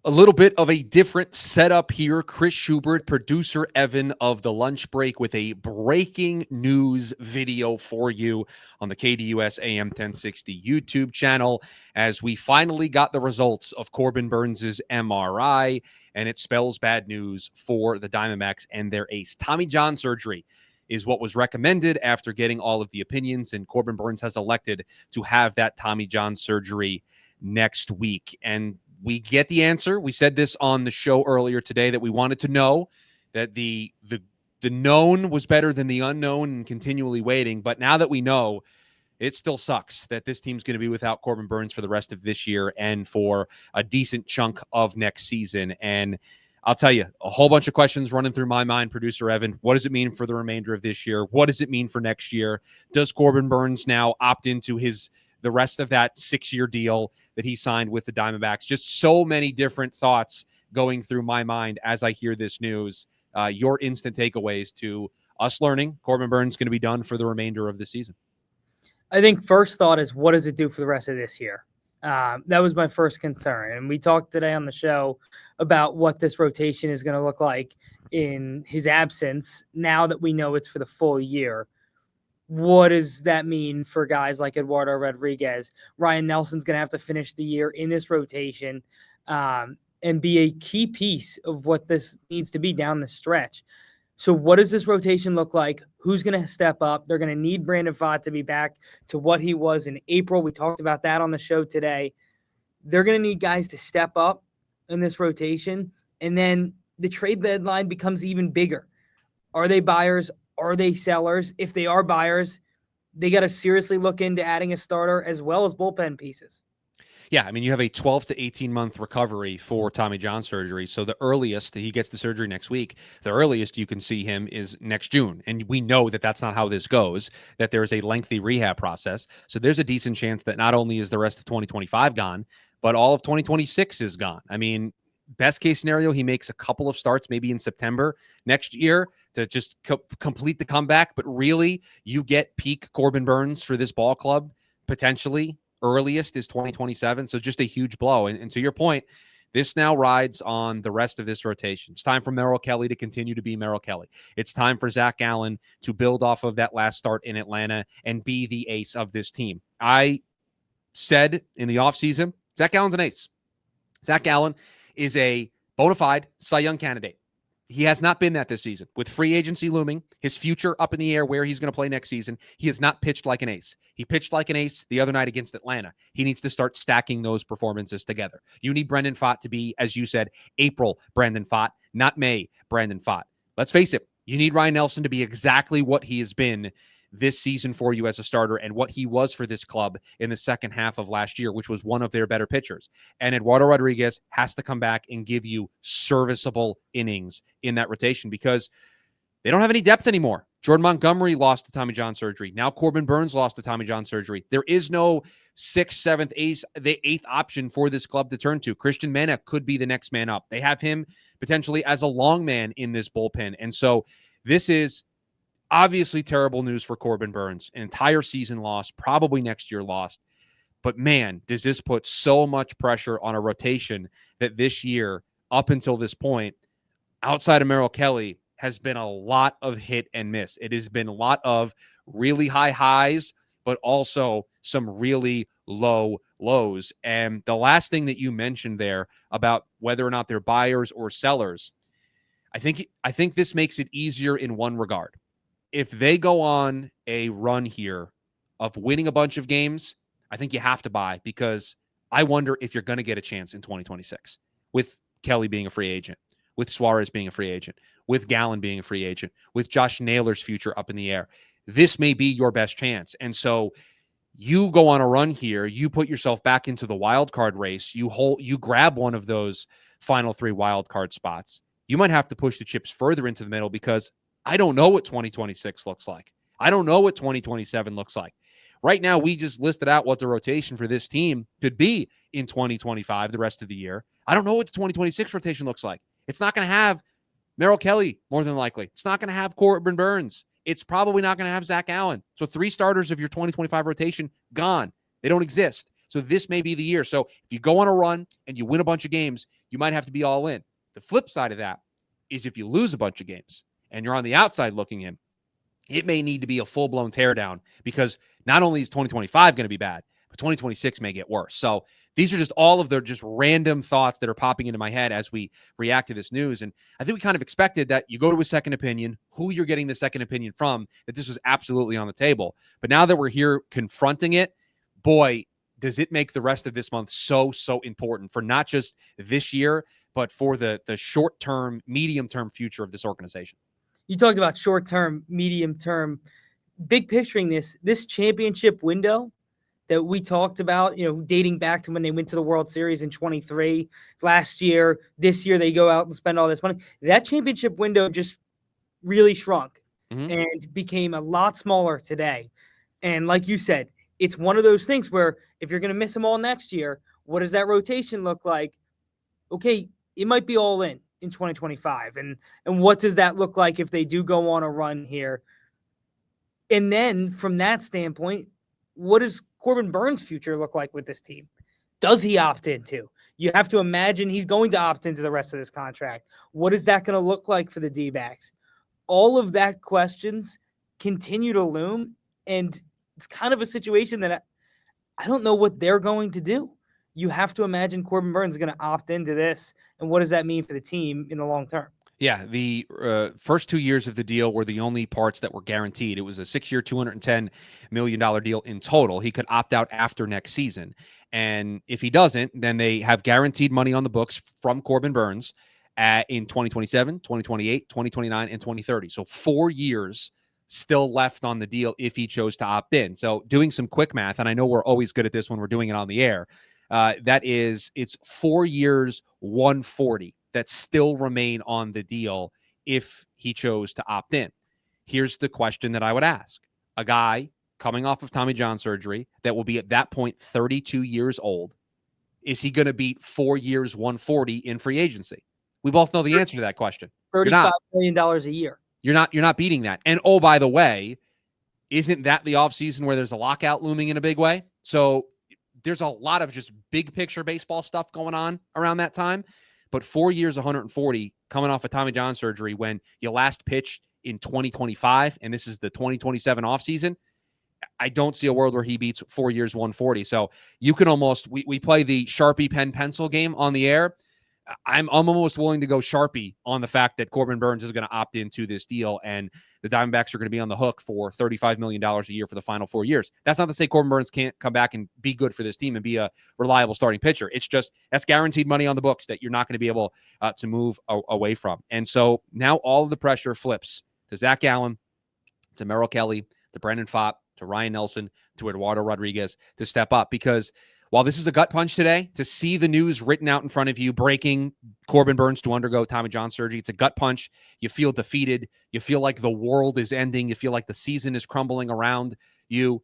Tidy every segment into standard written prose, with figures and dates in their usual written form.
A little bit of a different setup here. Chris Schubert, producer Evan of The Lunch Break, with a breaking news video for you on the KDUS AM 1060 YouTube channel, as we finally got the results of Corbin Burnes' MRI, and it spells bad news for the Diamondbacks and their ace. Tommy John surgery is what was recommended after getting all of the opinions, and Corbin Burnes has elected to have that Tommy John surgery next week. And we get the answer. We said this on the show earlier today that we wanted to know that the known was better than the unknown and continually waiting. But now that we know, it still sucks that this team's going to be without Corbin Burnes for the rest of this year and for a decent chunk of next season. And I'll tell you, a whole bunch of questions running through my mind, producer Evan. What does it mean for the remainder of this year? What does it mean for next year? Does Corbin Burnes now opt into the rest of that 6-year deal that he signed with the Diamondbacks? Just so many different thoughts going through my mind as I hear this news. Your instant takeaways to us learning Corbin Burnes is going to be done for the remainder of the season. I think first thought is, what does it do for the rest of this year? That was my first concern. And we talked today on the show about what this rotation is going to look like in his absence. Now that we know it's for the full year, what does that mean for guys like Eduardo Rodriguez? Ryan Nelson's going to have to finish the year in this rotation and be a key piece of what this needs to be down the stretch. So what does this rotation look like? Who's going to step up? They're going to need Brandon Pfaadt to be back to what he was in April. We talked about that on the show today. They're going to need guys to step up in this rotation. And then the trade deadline becomes even bigger. Are they buyers? Are they sellers? If they are buyers, they got to seriously look into adding a starter as well as bullpen pieces. Yeah, I mean, you have a 12 to 18-month recovery for Tommy John surgery. So the earliest he gets the surgery next week, the earliest you can see him is next June. And we know that that's not how this goes, that there's a lengthy rehab process. So there's a decent chance that not only is the rest of 2025 gone, but all of 2026 is gone. I mean, best case scenario, he makes a couple of starts maybe in September next year to just complete the comeback. But really, you get peak Corbin Burnes for this ball club potentially earliest is 2027. So just a huge blow. And to your point, this now rides on the rest of this rotation. It's time for Merrill Kelly to continue to be Merrill Kelly. It's time for Zach Gallen to build off of that last start in Atlanta and be the ace of this team. I said in the offseason, Zach Gallen's an ace. Zach Gallen is a bona fide Cy Young candidate. He has not been that this season. With free agency looming, his future up in the air where he's going to play next season, he has not pitched like an ace. He pitched like an ace the other night against Atlanta. He needs to start stacking those performances together. You need Brandon Pfaadt to be, as you said, April Brandon Pfaadt, not May Brandon Pfaadt. Let's face it, you need Ryan Nelson to be exactly what he has been this season for you as a starter and what he was for this club in the second half of last year, which was one of their better pitchers. And Eduardo Rodriguez has to come back and give you serviceable innings in that rotation because they don't have any depth anymore. Jordan Montgomery lost to Tommy John surgery. Now Corbin Burnes lost to Tommy John surgery. There is no 6th, 7th, 8th, the 8th option for this club to turn to. Christian Mena could be the next man up. They have him potentially as a long man in this bullpen. And so this is obviously terrible news for Corbin Burnes. An entire season lost, probably next year lost. But man, does this put so much pressure on a rotation that this year, up until this point, outside of Merrill Kelly, has been a lot of hit and miss. It has been a lot of really high highs, but also some really low lows. And the last thing that you mentioned there about whether or not they're buyers or sellers, I think this makes it easier in one regard. If they go on a run here of winning a bunch of games, I think you have to buy because I wonder if you're going to get a chance in 2026 with Kelly being a free agent, with Suarez being a free agent, with Gallen being a free agent, with Josh Naylor's future up in the air. This may be your best chance. And so you go on a run here, you put yourself back into the wild card race, you grab one of those final 3 wild card spots. You might have to push the chips further into the middle because I don't know what 2026 looks like. I don't know what 2027 looks like. Right now, we just listed out what the rotation for this team could be in 2025, the rest of the year. I don't know what the 2026 rotation looks like. It's not going to have Merrill Kelly, more than likely. It's not going to have Corbin Burnes. It's probably not going to have Zach Gallen. So 3 starters of your 2025 rotation, gone. They don't exist. So this may be the year. So if you go on a run and you win a bunch of games, you might have to be all in. The flip side of that is if you lose a bunch of games and you're on the outside looking in, it may need to be a full-blown teardown because not only is 2025 going to be bad, but 2026 may get worse. So these are just all of the just random thoughts that are popping into my head as we react to this news. And I think we kind of expected that you go to a second opinion, who you're getting the second opinion from, that this was absolutely on the table. But now that we're here confronting it, boy, does it make the rest of this month so important for not just this year, but for the short-term, medium-term future of this organization. You talked about short-term, medium-term, big picturing this championship window that we talked about, dating back to when they went to the World Series in 23 last year. This year they go out and spend all this money. That championship window just really shrunk and became a lot smaller today. And like you said, it's one of those things where if you're going to miss them all next year, what does that rotation look like? Okay, it might be all in 2025. And what does that look like if they do go on a run here? And then from that standpoint, what does Corbin Burnes' future look like with this team? Does he opt into? You have to imagine he's going to opt into the rest of this contract. What is that going to look like for the D-backs? All of that questions continue to loom, and it's kind of a situation that I don't know what they're going to do. You have to imagine Corbin Burnes is going to opt into this, and what does that mean for the team in the long term? Yeah, the first 2 years of the deal were the only parts that were guaranteed. It was a 6-year, $210 million deal in total. He could opt out after next season. And if he doesn't, then they have guaranteed money on the books from Corbin Burnes in 2027, 2028, 2029, and 2030. So 4 years still left on the deal if he chose to opt in. So doing some quick math, and I know we're always good at this when we're doing it on the air, it's 4 years, 140 that still remain on the deal if he chose to opt in. Here's the question that I would ask. A guy coming off of Tommy John surgery that will be at that point 32 years old, is he going to beat 4 years, 140 in free agency? We both know the answer to that question. $35 million a year. You're not beating that. And oh, by the way, isn't that the offseason where there's a lockout looming in a big way? So there's a lot of just big picture baseball stuff going on around that time. But 4 years, 140 coming off of Tommy John surgery when you last pitched in 2025, and this is the 2027 offseason, I don't see a world where he beats 4 years, 140. So you can almost, we play the Sharpie pen pencil game on the air. I'm almost willing to go Sharpie on the fact that Corbin Burnes is going to opt into this deal, and the Diamondbacks are going to be on the hook for $35 million a year for the final 4 years. That's not to say Corbin Burnes can't come back and be good for this team and be a reliable starting pitcher. It's just that's guaranteed money on the books that you're not going to be able to move away from. And so now all of the pressure flips to Zach Allen, to Merrill Kelly, to Brendan Pfaadt, to Ryan Nelson, to Eduardo Rodriguez to step up, because while this is a gut punch today, to see the news written out in front of you, breaking Corbin Burnes to undergo Tommy John surgery, it's a gut punch. You feel defeated. You feel like the world is ending. You feel like the season is crumbling around you.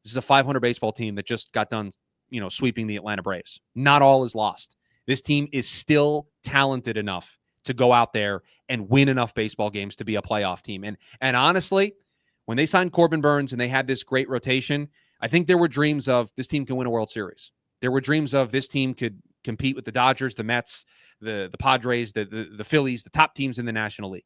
This is a 500 baseball team that just got done, sweeping the Atlanta Braves. Not all is lost. This team is still talented enough to go out there and win enough baseball games to be a playoff team. And honestly, when they signed Corbin Burnes and they had this great rotation, I think there were dreams of this team can win a World Series. There were dreams of this team could compete with the Dodgers, the Mets, the Padres, the Phillies, the top teams in the National League.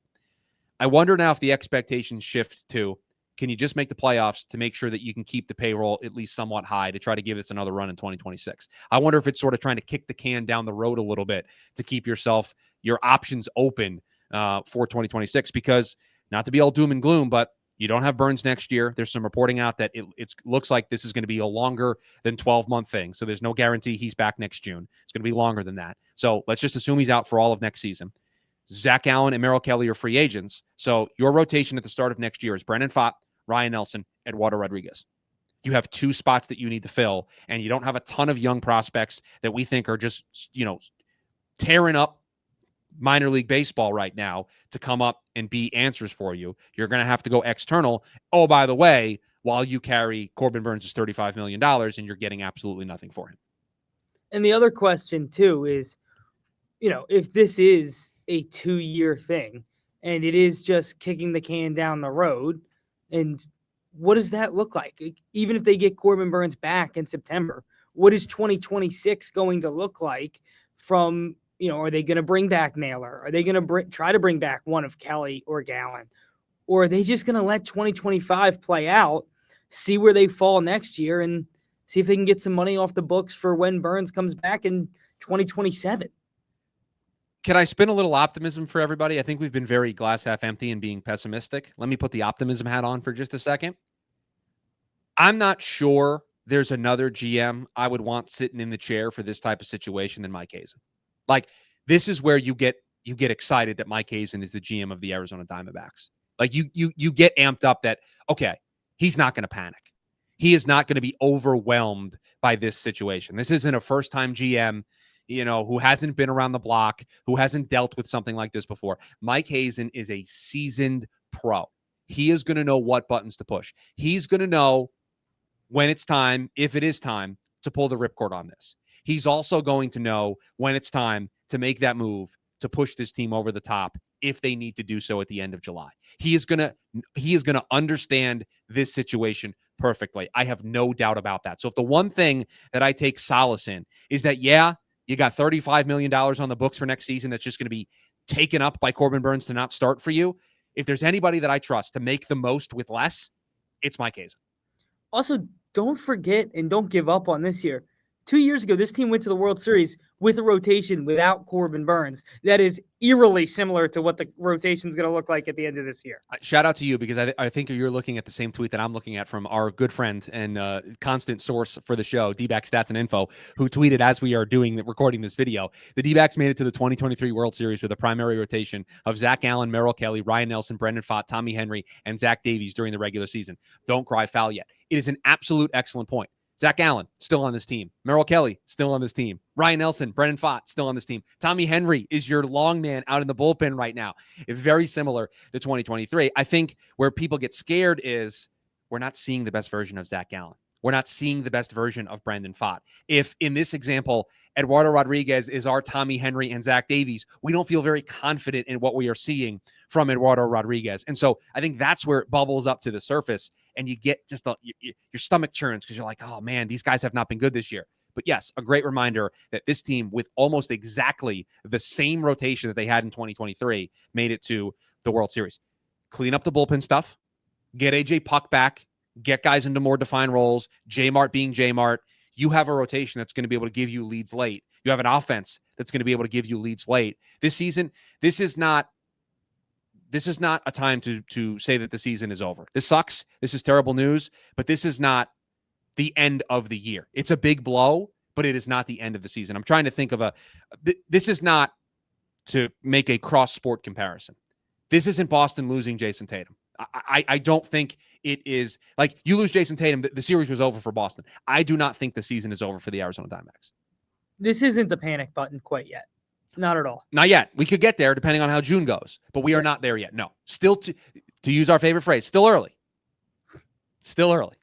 I wonder now if the expectations shift to, can you just make the playoffs to make sure that you can keep the payroll at least somewhat high to try to give this another run in 2026? I wonder if it's sort of trying to kick the can down the road a little bit to keep your options open for 2026, because not to be all doom and gloom, but you don't have Burnes next year. There's some reporting out that it looks like this is going to be a longer than 12-month thing. So there's no guarantee he's back next June. It's going to be longer than that. So let's just assume he's out for all of next season. Zach Allen and Merrill Kelly are free agents. So your rotation at the start of next year is Brendan Pfaadt, Ryan Nelson, Eduardo Rodriguez. You have 2 spots that you need to fill, and you don't have a ton of young prospects that we think are just, tearing up minor league baseball right now to come up and be answers for you. You're going to have to go external. Oh, by the way, while you carry Corbin Burnes' $35 million and you're getting absolutely nothing for him. And the other question too is, if this is a 2-year thing and it is just kicking the can down the road, and what does that look like? Even if they get Corbin Burnes back in September, what is 2026 going to look like from, are they going to bring back Naylor? Are they going to try to bring back one of Kelly or Gallen? Or are they just going to let 2025 play out, see where they fall next year, and see if they can get some money off the books for when Burnes comes back in 2027? Can I spin a little optimism for everybody? I think we've been very glass half empty and being pessimistic. Let me put the optimism hat on for just a second. I'm not sure there's another GM I would want sitting in the chair for this type of situation than Mike Hazen. Like, this is where you get excited that Mike Hazen is the GM of the Arizona Diamondbacks. Like, you get amped up that, okay, he's not going to panic. He is not going to be overwhelmed by this situation. This isn't a first-time GM, who hasn't been around the block, who hasn't dealt with something like this before. Mike Hazen is a seasoned pro. He is going to know what buttons to push. He's going to know when it's time, if it is time, to pull the ripcord on this. He's also going to know when it's time to make that move to push this team over the top if they need to do so at the end of July. He is going to understand this situation perfectly. I have no doubt about that. So if the one thing that I take solace in is that, yeah, you got $35 million on the books for next season that's just going to be taken up by Corbin Burnes to not start for you. If there's anybody that I trust to make the most with less, it's Mike Hazen. Also, don't forget and don't give up on this year. 2 years ago, this team went to the World Series with a rotation without Corbin Burnes. That is eerily similar to what the rotation is going to look like at the end of this year. Shout out to you, because I think you're looking at the same tweet that I'm looking at from our good friend and constant source for the show, D-Back Stats and Info, who tweeted as we are recording this video. The D-Backs made it to the 2023 World Series with a primary rotation of Zach Allen, Merrill Kelly, Ryan Nelson, Brendan Pfaadt, Tommy Henry, and Zach Davies during the regular season. Don't cry foul yet. It is an absolute excellent point. Zach Allen, still on this team. Merrill Kelly, still on this team. Ryan Nelson, Brendan Pfaadt, still on this team. Tommy Henry is your long man out in the bullpen right now. It's very similar to 2023. I think where people get scared is we're not seeing the best version of Zach Allen. We're not seeing the best version of Brendan Pfaadt. If, in this example, Eduardo Rodriguez is our Tommy Henry and Zach Davies, we don't feel very confident in what we are seeing from Eduardo Rodriguez. And so I think that's where it bubbles up to the surface, and you get just your stomach churns because you're like, oh, man, these guys have not been good this year. But yes, a great reminder that this team, with almost exactly the same rotation that they had in 2023, made it to the World Series. Clean up the bullpen stuff, get AJ Puck back, get guys into more defined roles, J-Mart being J-Mart. You have a rotation that's going to be able to give you leads late. You have an offense that's going to be able to give you leads late. This season, this is not a time to say that the season is over. This sucks. This is terrible news, but this is not the end of the year. It's a big blow, but it is not the end of the season. I'm trying to think of this is not to make a cross-sport comparison. This isn't Boston losing Jason Tatum. I don't think it is. Like, you lose Jason Tatum, the series was over for Boston. I do not think the season is over for the Arizona Diamondbacks. This isn't the panic button quite yet. Not at all. Not yet. We could get there depending on how June goes, but we are not there yet. No. Still, to use our favorite phrase, still early. Still early.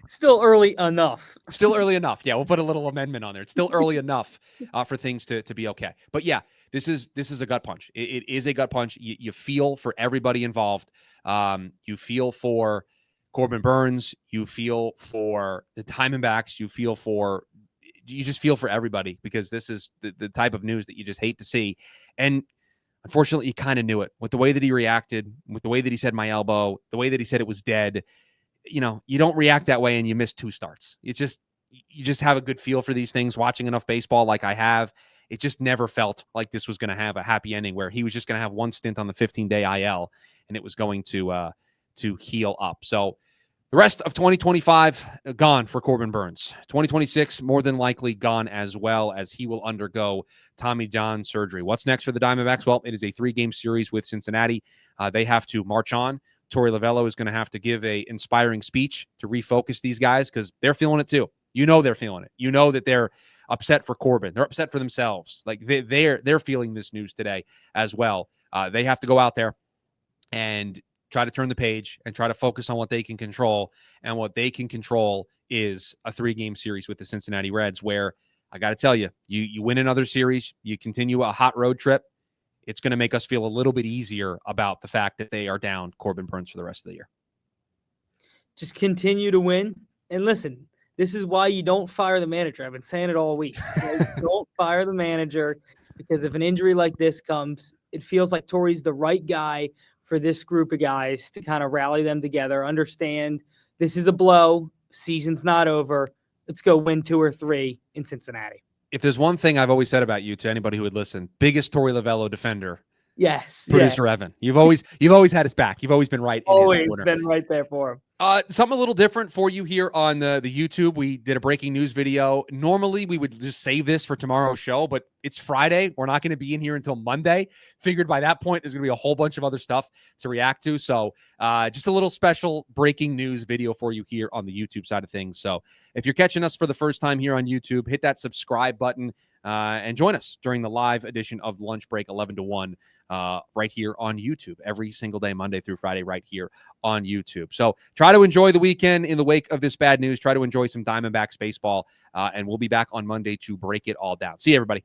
Still early enough. Still early enough. Yeah, we'll put a little amendment on there. It's still early enough for things to be okay. But yeah, this is a gut punch. It is a gut punch. You feel for everybody involved. You feel for Corbin Burnes. You feel for the Diamondbacks. You just feel for everybody, because this is the type of news that you just hate to see. And unfortunately, you kind of knew it with the way that he reacted, with the way that he said my elbow, the way that he said it was dead. You don't react that way and you miss 2 starts. You just have a good feel for these things, watching enough baseball like I have. It just never felt like this was going to have a happy ending where he was just going to have one stint on the 15-day IL and it was going to heal up. So the rest of 2025 gone for Corbin Burnes. 2026 more than likely gone as well, as he will undergo Tommy John surgery. What's next for the Diamondbacks? Well, it is a 3-game series with Cincinnati. They have to march on. Torey Lovello is going to have to give a inspiring speech to refocus these guys, because they're feeling it too. They're feeling it. That they're upset for Corbin. They're upset for themselves. Like, they're feeling this news today as well. They have to go out there and try to turn the page and try to focus on what they can control. And what they can control is a 3-game series with the Cincinnati Reds, where I got to tell you, you win another series, you continue a hot road trip. It's going to make us feel a little bit easier about the fact that they are down Corbin Burnes for the rest of the year. Just continue to win. And listen, This is why you don't fire the manager. I've been saying it all week. Don't fire the manager, because if an injury like this comes, it feels like Torrey's the right guy for this group of guys to kind of rally them together, understand this is a blow, season's not over. Let's go win 2 or 3 in Cincinnati. If there's one thing I've always said about you to anybody who would listen, biggest Torey Lavello defender. Yes. Producer Evan. You've always had his back. You've always been right in his corner. Always been right there for him. Something a little different for you here on the YouTube. We did a breaking news video. Normally, we would just save this for tomorrow's show, but it's Friday. We're not going to be in here until Monday. Figured by that point, there's going to be a whole bunch of other stuff to react to. So just a little special breaking news video for you here on the YouTube side of things. So if you're catching us for the first time here on YouTube, hit that subscribe button and join us during the live edition of Lunch Break 11 to 1 right here on YouTube every single day, Monday through Friday, right here on YouTube. So try to enjoy the weekend in the wake of this bad news. Try to enjoy some Diamondbacks baseball, and we'll be back on Monday to break it all down. See you, everybody.